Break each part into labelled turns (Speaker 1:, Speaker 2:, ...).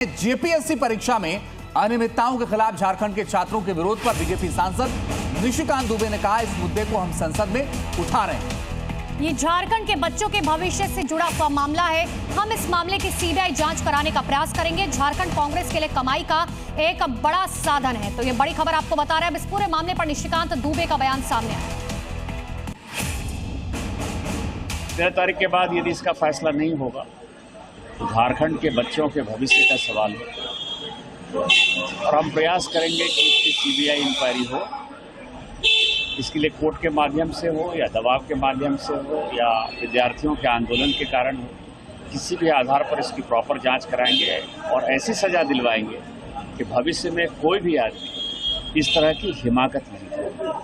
Speaker 1: JPSC परीक्षा में अनियमितताओं के खिलाफ झारखंड के छात्रों के विरोध पर बीजेपी सांसद निशिकांत दुबे ने कहा, इस मुद्दे को हम संसद में उठा रहे हैं।
Speaker 2: ये झारखंड के बच्चों के भविष्य से जुड़ा हुआ मामला है। हम इस मामले की सीबीआई जांच कराने का प्रयास करेंगे। झारखंड कांग्रेस के लिए कमाई का एक बड़ा साधन है। तो ये बड़ी खबर आपको बता रहे हैं। इस पूरे मामले पर निशिकांत दुबे का बयान सामने आया।
Speaker 3: 13 तारीख के बाद यदि इसका फैसला नहीं होगा तो झारखंड के बच्चों के भविष्य का सवाल है और हम प्रयास करेंगे कि इसकी सीबीआई इंक्वायरी हो। इसके लिए कोर्ट के माध्यम से हो या दबाव के माध्यम से हो या विद्यार्थियों के आंदोलन के कारण हो, किसी भी आधार पर इसकी प्रॉपर जांच कराएंगे और ऐसी सजा दिलवाएंगे कि भविष्य में कोई भी आदमी इस तरह की हिमाकत नहीं करे।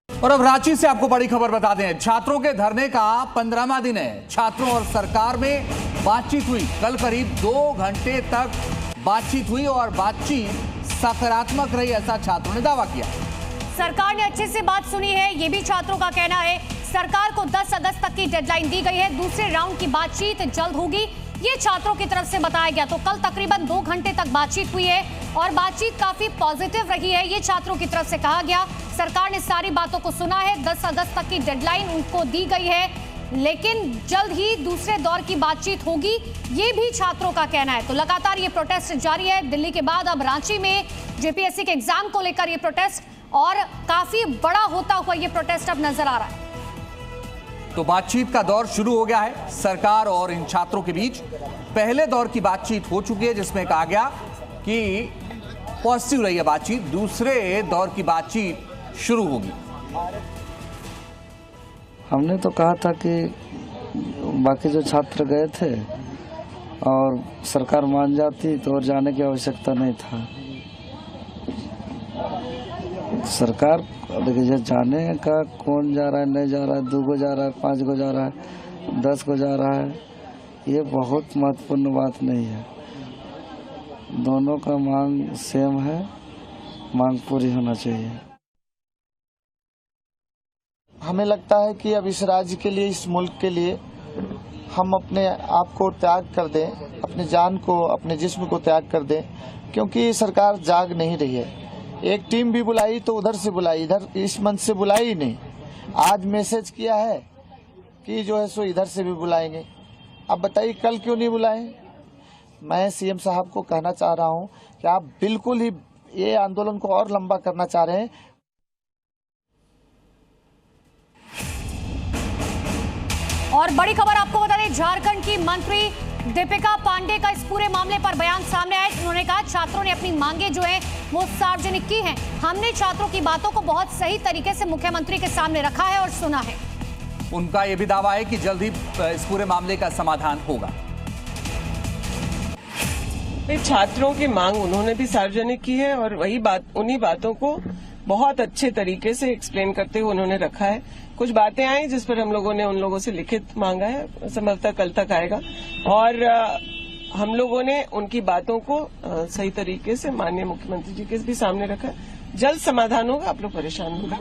Speaker 1: और अब रांची से आपको बड़ी खबर बता दें, छात्रों के धरने का 15वां दिन है। छात्रों और सरकार में बातचीत हुई। कल करीब 2 घंटे तक बातचीत हुई और बातचीत सकारात्मक रही, ऐसा छात्रों ने दावा किया।
Speaker 2: सरकार ने अच्छे से बात सुनी है, ये भी छात्रों का कहना है। सरकार को 10 अगस्त तक की डेडलाइन दी गई है। दूसरे राउंड की बातचीत जल्द होगी, ये छात्रों की तरफ से बताया गया। तो कल तकरीबन 2 घंटे तक बातचीत हुई है और बातचीत काफी पॉजिटिव रही है, ये छात्रों की तरफ से कहा गया। सरकार ने सारी बातों को सुना है। 10 अगस्त तक की डेडलाइन उनको दी गई है, लेकिन जल्द ही दूसरे दौर की बातचीत होगी, ये भी छात्रों का कहना है। तो लगातार ये प्रोटेस्ट जारी है। दिल्ली के बाद अब रांची में जेपीएससी के एग्जाम को लेकर ये प्रोटेस्ट और काफी बड़ा होता हुआ ये प्रोटेस्ट अब नजर आ रहा है।
Speaker 1: तो बातचीत का दौर शुरू हो गया है सरकार और इन छात्रों के बीच। पहले दौर की बातचीत हो चुकी है जिसमें कहा गया कि पॉजिटिव रही है बातचीत। दूसरे दौर की बातचीत शुरू होगी।
Speaker 4: हमने तो कहा था कि बाकी जो छात्र गए थे और सरकार मान जाती तो और जाने की आवश्यकता नहीं था। सरकार देखिए, जाने का कौन जा रहा है, नहीं जा रहा है, 2 को जा रहा है, 5 को जा रहा है, 10 को जा रहा है, ये बहुत महत्वपूर्ण बात नहीं है। दोनों का मांग सेम है, मांग पूरी होना चाहिए।
Speaker 5: हमें लगता है कि अब इस राज्य के लिए, इस मुल्क के लिए हम अपने आप को त्याग कर दें, अपने जान को, अपने जिस्म को त्याग कर दें, क्योंकि सरकार जाग नहीं रही है। एक टीम भी बुलाई तो उधर से बुलाई, इधर इस मंच से बुलाई ही नहीं। आज मैसेज किया है कि जो है सो इधर से भी बुलाएंगे। अब बताइए कल क्यों नहीं बुलाएं? मैं सीएम साहब को कहना चाह रहा हूं कि आप बिल्कुल ही ये आंदोलन को और लंबा करना चाह रहे हैं।
Speaker 2: और बड़ी खबर आपको बता दें, झारखंड की मंत्री दीपिका पांडे का इस पूरे मामले पर बयान सामने आया। उन्होंने कहा, छात्रों ने अपनी मांगे जो है वो सार्वजनिक की हैं। हमने छात्रों की बातों को बहुत सही तरीके से मुख्यमंत्री के सामने रखा है और सुना है।
Speaker 1: उनका यह भी दावा है कि जल्द ही इस पूरे मामले का समाधान होगा।
Speaker 6: छात्रों की मांग उन्होंने भी सार्वजनिक की है और वही बात, उन्हीं बातों को बहुत अच्छे तरीके से एक्सप्लेन करते हुए उन्होंने रखा है। कुछ बातें आई जिस पर हम लोगों ने उन लोगों से लिखित मांगा है, संभवतः कल तक आएगा और हम लोगों ने उनकी बातों को सही तरीके से माननीय मुख्यमंत्री जी के भी सामने रखा है। जल्द समाधान होगा, आप लोग परेशान होंगे।